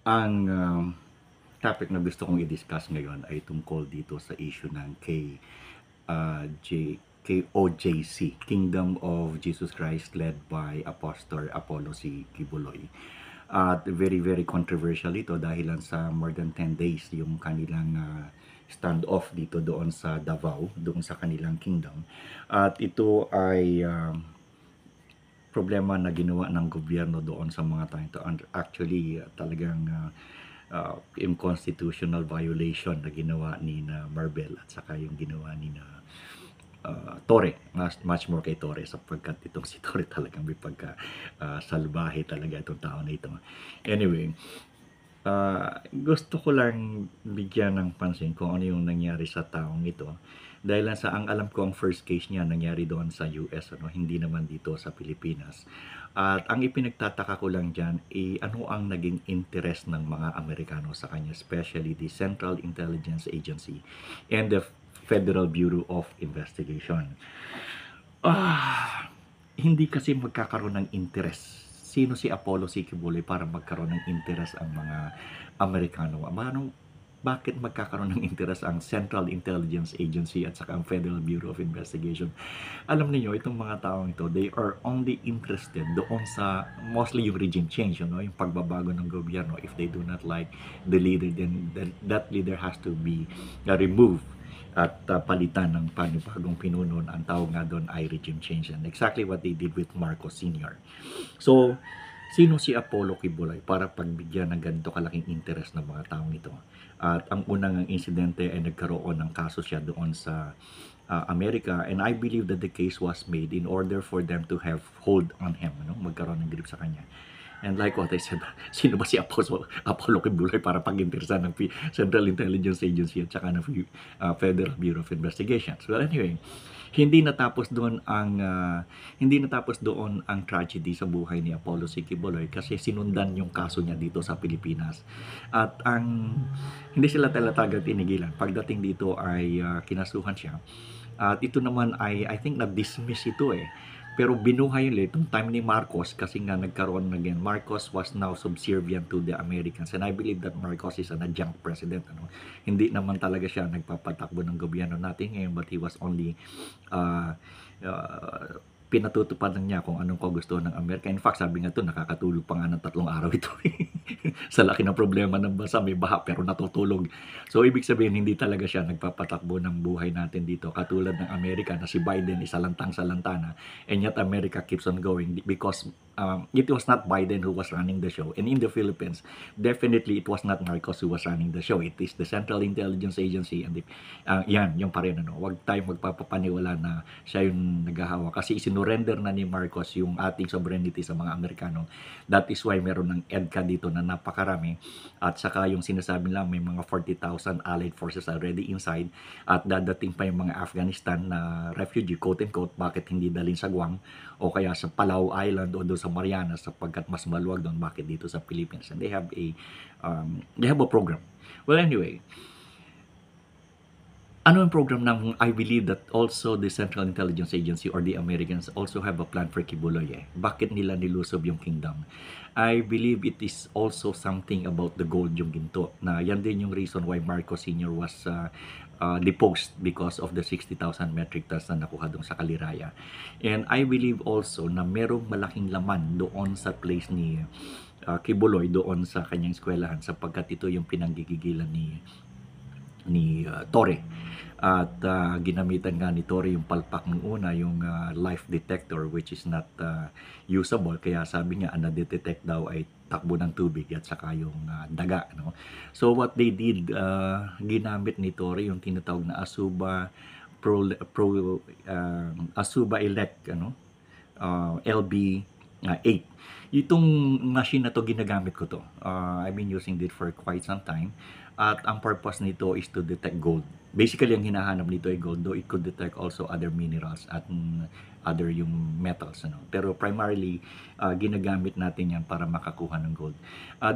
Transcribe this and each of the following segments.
Ang topic na gusto kong i-discuss ngayon ay tungkol dito sa issue ng KOJC, Kingdom of Jesus Christ, led by Apostle Apollo C. Kibuloy. At very very controversial ito dahil sa more than 10 days yung kanilang standoff dito doon sa Davao, doon sa kanilang kingdom. At ito ay problema na ginawa ng gobyerno doon sa mga tao ito. And actually, talagang yung constitutional violation na ginawa ni na Marbel at saka yung ginawa ni na Torre, much more kay Torre sapagkat itong si Torre talagang may pagka salbahe talaga itong tao na ito. Anyway, gusto ko lang bigyan ng pansin kung ano yung nangyari sa taong ito. Dahil lang sa ang alam ko ang first case niya nangyari doon sa US, hindi naman dito sa Pilipinas. At ang ipinagtataka ko lang dyan, ano ang naging interest ng mga Amerikano sa kanya, especially the Central Intelligence Agency and the Federal Bureau of Investigation. Hindi kasi magkakaroon ng interest. Sino si Apollo C. Kibuloy para magkaroon ng interest ang mga Amerikano? Bakit magkakaroon ng interest ang Central Intelligence Agency at saka ang Federal Bureau of Investigation? Alam niyo itong mga taong ito, they are only interested doon sa mostly yung regime change, yung pagbabago ng gobyerno. If they do not like the leader, then that leader has to be removed at palitan ng panibagong pinuno. Ang tawag nga doon ay regime change, and exactly what they did with Marcos Sr. So, sino si Apollo Kibuloy para pagbigyan ng ganito kalaking interest ng mga taong ito? At ang unang insidente ay nagkaroon ng kaso siya doon sa Amerika, and I believe that the case was made in order for them to have hold on him, magkaroon ng grip sa kanya. And like what I said, sino ba si Apollo Kibuloy para pag-interesa ng Central Intelligence Agency at saka ng Federal Bureau of Investigation? So anyway, hindi natapos doon ang tragedy sa buhay ni Apollo C. Kibuloy kasi sinundan yung kaso niya dito sa Pilipinas. At hindi sila talaga tinigilan. Pagdating dito ay kinasuhan siya. At ito naman ay, I think, na-dismiss ito Pero binuhay ulit itong time ni Marcos kasi nga nagkaroon again. Marcos was now subservient to the Americans, and I believe that Marcos is an adjunct president. Hindi naman talaga siya nagpapatakbo ng gobyerno natin ngayon, but he was only pinatutupad lang niya kung anong kagustuhan ng Amerika. In fact, sabi nga ito, nakakatulog pa nga ng 3 araw ito. Sa laki ng problema ng bansa, may baha pero natutulog. So, ibig sabihin, hindi talaga siya nagpapatakbo ng buhay natin dito. Katulad ng Amerika na si Biden, isalantang-salantana. And yet, America keeps on going because it was not Biden who was running the show. And in the Philippines, definitely it was not Marcos who was running the show. It is the Central Intelligence Agency. And yan, yung pa rin. Huwag tayong magpapapaniwala na siya yung naghahawa. Kasi isinurrender na ni Marcos yung ating sovereignty sa mga Amerikano. That is why meron ng EDCA dito na napakarami. At saka yung sinasabi lang, may mga 40,000 allied forces already inside. At dadating pa yung mga Afghanistan na refugee, quote-unquote, bakit hindi dalhin sa Guam o kaya sa Palau Island o doon sa Marianas sapagkat mas maluwag doon, bakit dito sa Philippines? And they have a program. Well, anyway, ano yung program ng, I believe that also the Central Intelligence Agency or the Americans also have a plan for Kibuloy. Bakit nila nilusob yung kingdom? I believe it is also something about the gold, yung ginto, na yan din yung reason why Marcos Sr. was deposed because of the 60,000 metric tons na nakuha doon sa Kaliraya. And I believe also na merong malaking laman doon sa place ni Kibuloy, doon sa kanyang eskwelahan, sapagkat ito yung pinanggigigilan ni Torre. At ginamitan nga ni Torre yung palpak ng una, yung life detector, which is not usable. Kaya sabi nga, na-detect daw ay takbo ng tubig at saka yung daga. So what they did, ginamit ni Torre yung tinatawag na Asuba Elect, LB8. Itong machine na to, ginagamit ko to. I've been using it for quite some time. At ang purpose nito is to detect gold. Basically, ang hinahanap nito ay gold, though it could detect also other minerals at other yung metals. Pero primarily, ginagamit natin yan para makakuha ng gold.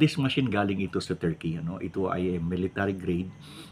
This machine galing ito sa Turkey. Ito ay military grade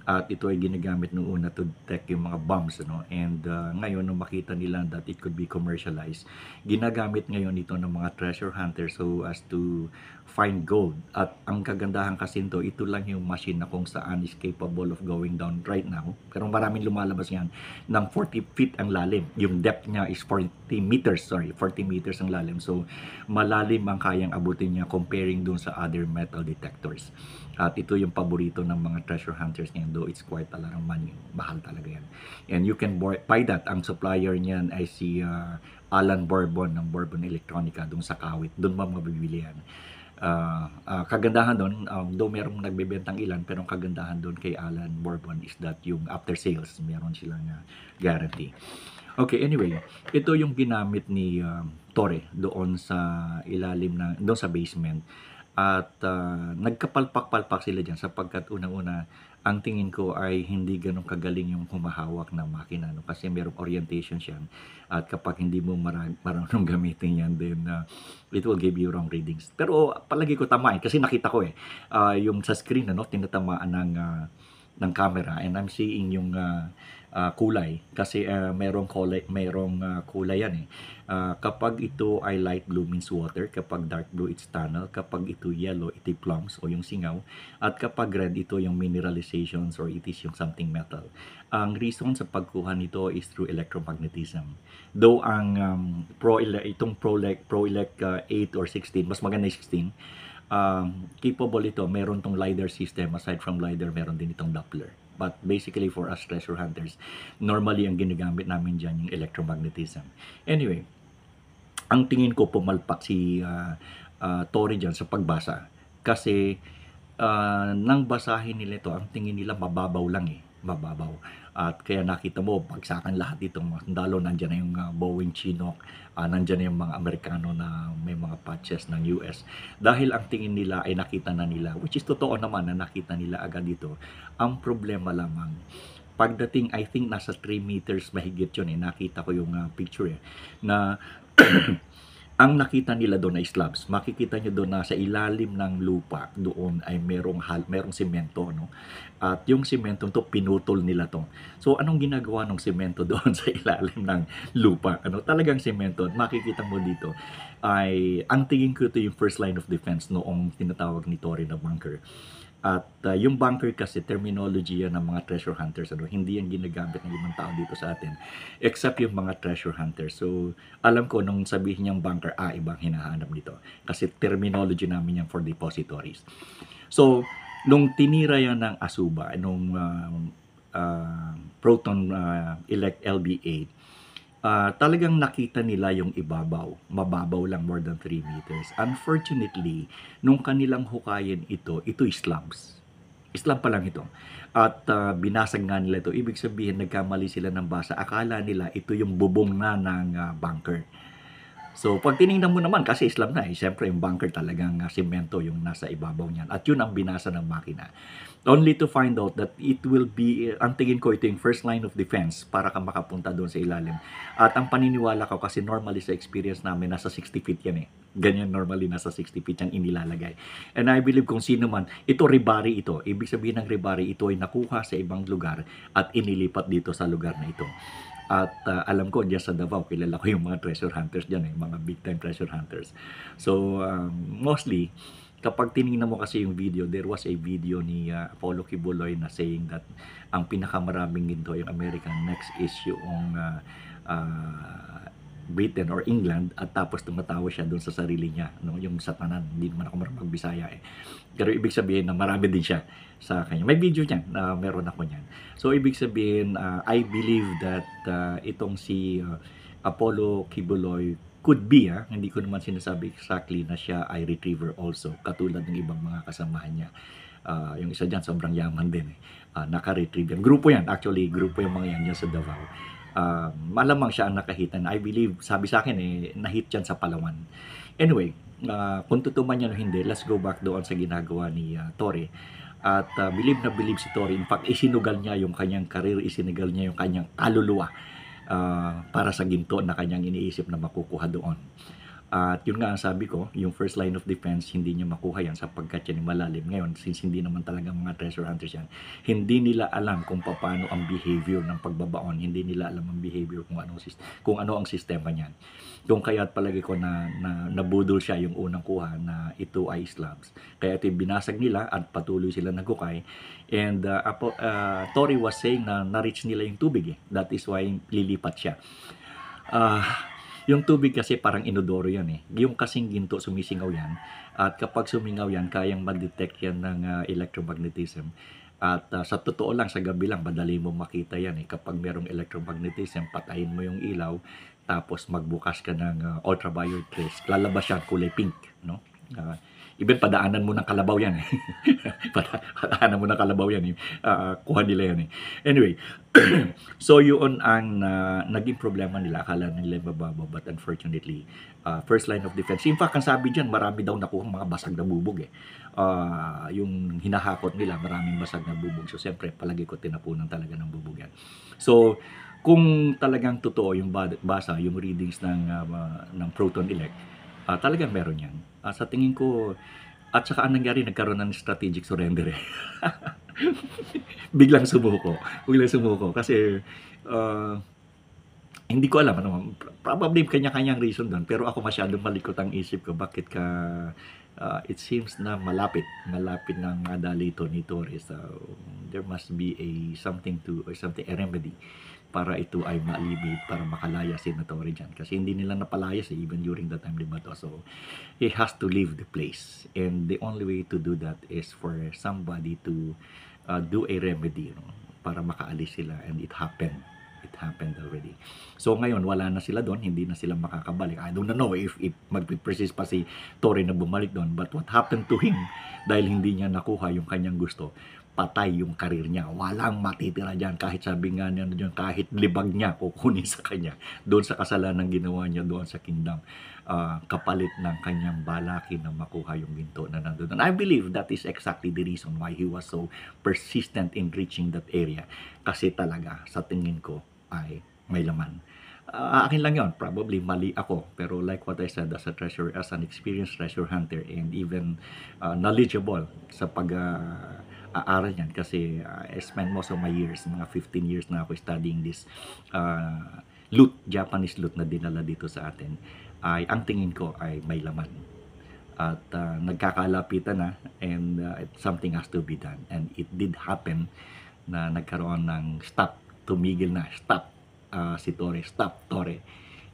at ito ay ginagamit noong una to detect yung mga bombs. And ngayon, nung makita nila that it could be commercialized, ginagamit ngayon ito ng mga treasure hunters so as to find gold. At ang kagandahan kasi nito, ito lang yung machine na kung saan is capable of going down right now. Pero maraming lumalabas yan ng 40 feet ang lalim. Yung depth niya is 40 meters, 40 meters ang lalim. So, malalim ang kayang abutin niya comparing dun sa other metal detectors. At ito yung paborito ng mga treasure hunters ngayon, though it's quite a lot of money. Mahal talaga yan. And you can buy that. Ang supplier niyan ay si Alan Bourbon ng Bourbon Electronica dun sa Kawit. Dun mo mabibili yan. Kagandahan doon, though merong nagbebentang ilan, pero ang kagandahan doon kay Alan Bourbon is that yung after sales, meron silang guarantee. Okay, anyway, ito yung ginamit ni Torre doon sa ilalim doon sa basement. At nagkapalpak-palpak sila dyan sapagkat unang-una, ang tingin ko ay hindi ganun kagaling yung humahawak na makina, no? Kasi merong orientation siya. At kapag hindi mo marunong gamitin yan, then it will give you wrong readings. Pero palagi ko tama kasi nakita ko yung sa screen, tinatamaan ng camera, and I'm seeing yung kulay kasi merong kulay yan kapag ito ay light blue means water, kapag dark blue it's tunnel, kapag ito yellow ito plums o yung singaw, at kapag red ito yung mineralizations or it is yung something metal. Ang reason sa pagkuha nito is through electromagnetism. Though ang itong ProElect 8 or 16, mas maganda yung 16, capable ito, meron tong LiDAR system. Aside from LiDAR, meron din itong Doppler. But basically for us treasure hunters, normally ang ginagamit namin dyan yung electromagnetism. Anyway, ang tingin ko pumalpak si Torre dyan sa pagbasa. Kasi nang basahin nila ito, ang tingin nila mababaw lang mababaw. At kaya nakita mo, bagsakan lahat itong sundalo, nandyan na yung Boeing Chinook, nandyan na yung mga Amerikano na may mga patches ng US. Dahil ang tingin nila ay nakita na nila, which is totoo naman na nakita nila agad dito. Ang problema lamang, pagdating, I think nasa 3 meters mahigit yun nakita ko yung picture na ang nakita nila doon ay slabs. Makikita nyo doon na sa ilalim ng lupa, doon ay merong semento, no? At yung semento to, pinutol nila to. So, anong ginagawa ng semento doon sa ilalim ng lupa? Talagang semento. Makikita mo dito ay, ang tingin ko ito yung first line of defense noong tinatawag ni Torre na bunker. At yung bunker kasi, terminology yan ng mga treasure hunters. Hindi yan ginagamit ng ibang tao dito sa atin. Except yung mga treasure hunters. So, alam ko, nung sabihin niyang bunker, ibang hinahanap nito. Kasi terminology namin yan for depositories. So, nung tinira yan ng Asuba, nung Proton Elect LB8, talagang nakita nila yung ibabaw. Mababaw lang, more than 3 meters. Unfortunately, nung kanilang hukayin ito slabs. Slab pa lang ito. At binasag nga nila ito. Ibig sabihin, nagkamali sila ng basa. Akala nila ito yung bubong na ng bunker. So, pag tinignan mo naman, kasi slab na siyempre yung bunker talagang semento yung nasa ibabaw niyan. At yun ang binasa ng makina. Only to find out that it will be, ang tingin ko ito yung first line of defense para ka makapunta doon sa ilalim. At ang paniniwala ko, kasi normally sa experience namin, nasa 60 feet yan Ganyan normally, nasa 60 feet yan inilalagay. And I believe kung sino man, ito ribari ito. Ibig sabihin ng ribari, ito ay nakuha sa ibang lugar at inilipat dito sa lugar na ito. At alam ko, diyan sa Davao, kilala ko yung mga treasure hunters dyan mga big time treasure hunters. So, mostly, kapag tinignan mo kasi yung video, there was a video ni Apollo Kibuloy na saying that ang pinakamaraming ginto yung American, next is yung Britain or England, at tapos tumatawa siya doon sa sarili niya, yung satanan. Hindi naman ako marunong magbisaya Pero ibig sabihin na marami din siya sa kanya. May video niyan na meron ako niyan. So ibig sabihin, I believe that itong si Apollo Kibuloy could be, hindi ko naman sinasabi exactly na siya ay retriever also, katulad ng ibang mga kasamahan niya. Yung isa dyan, sobrang yaman din naka-retrieve yan. Grupo yan, actually, grupo yung mga yan dyan sa Davao. Malamang siya ang nakahitan. I believe, sabi sa akin nahit yan sa Palawan. Anyway, kung totoo man yan o hindi, let's go back doon sa ginagawa ni Torre. At believe na believe si Torre. In fact, isinugal niya yung kanyang career, isinugal niya yung kanyang kaluluwa para sa ginto na kanyang iniisip na makukuha doon. At yun nga ang sabi ko, yung first line of defense, hindi niya makuha yan sapagkat yan ay malalim. Ngayon, since hindi naman talaga mga treasure hunters yan, hindi nila alam kung paano ang behavior ng pagbabaon, hindi nila alam ang behavior kung ano ang sistema niyan. Kung kaya't palagi ko na nabudol siya yung unang kuha na ito ay slabs. Kaya ito binasag nila at patuloy sila nagkukay. And Tori was saying na na-reach nila yung tubig eh. That is why lilipat siya. Yung tubig kasi parang inodoro yan eh. Yung kasing ginto sumisingaw yan. At kapag sumingaw yan, kayang ma-detect yan ng electromagnetism. At sa totoo lang, sa gabi lang, madali mo makita yan eh. Kapag merong electromagnetism, patayin mo yung ilaw, tapos magbukas ka ng ultraviolet rays. Lalabas yan, kulay pink, no? Even padaanan mo ng kalabaw yan eh. Padaanan mo ng kalabaw yan eh. Kuha nila yan eh. Anyway, so yun ang naging problema nila. Akala nila mababaw, but unfortunately, first line of defense. In fact, ang sabi dyan, marami daw nakuha mga basag na bubog eh. Yung hinahakot nila, maraming basag na bubog. So siyempre, palagi ko tinapunan talaga ng bubog yan. So, kung talagang totoo yung basa, yung readings ng proton elect, talagang meron yan. Sa tingin ko, at saka ang nangyari, nagkaroon ng strategic surrender eh. Biglang sumuko. Kasi hindi ko alam, ano, probably kanya-kanyang reason doon. Pero ako masyadong malikot ang isip ko. Bakit ka, it seems na malapit ng madali ito ni Torres. There must be a remedy para ito ay maalibit, para makalaya si Torre dyan. Kasi hindi nila napalayas even during that time, diba to? So, he has to leave the place. And the only way to do that is for somebody to do a remedy, para makaalis sila. And it happened already. So ngayon, wala na sila doon, hindi na sila makakabalik. I don't know if mag-persist pa si Torre na bumalik doon. But what happened to him, dahil hindi niya nakuha yung kanyang gusto, patay yung karir niya. Walang matitira dyan. Kahit sabi nga niya dyan, kahit libag niya, kukunin sa kanya. Doon sa kasalanan ginawa niya doon sa kingdom. Kapalit ng kanyang balakin na makuha yung ginto na nandun. And I believe that is exactly the reason why he was so persistent in reaching that area. Kasi talaga, sa tingin ko, ay may laman. Akin lang yun, probably mali ako, pero like what I said, as an experienced treasure hunter and even knowledgeable sa pag-aaral yan, kasi I spent most of my years, mga 15 years na ako studying this Japanese loot na dinala dito sa atin, ay ang tingin ko ay may laman. At nagkakalapitan na, and something has to be done, and it did happen na nagkaroon ng tumigil na, si Torre, stop Torre.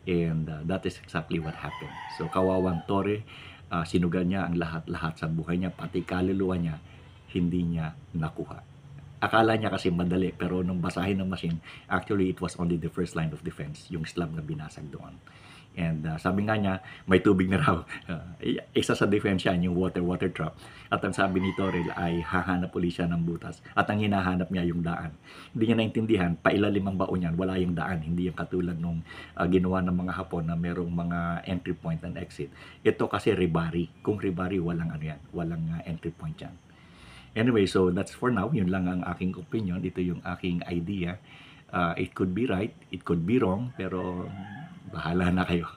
And that is exactly what happened. So kawawang Torre, sinugal niya ang lahat-lahat sa buhay niya, pati kaluluwa niya, hindi niya nakuha. Akala niya kasi madali, pero nung basahin ng machine, actually it was only the first line of defense, yung slab na binasag doon. And sabi nga niya, may tubig na raw. Isa sa defense yan, yung water trap. At ang sabi ni Torel ay hahanap ulit siya ng butas. At ang hinahanap niya yung daan. Hindi niya naintindihan, pailalim ang baon yan, wala yung daan. Hindi yung katulad nung ginawa ng mga Hapon na merong mga entry point and exit. Ito kasi ribari. Kung ribari, walang entry point yan. Anyway, so that's for now. Yun lang ang aking opinion. Ito yung aking idea. It could be right, it could be wrong, pero bahala na kayo.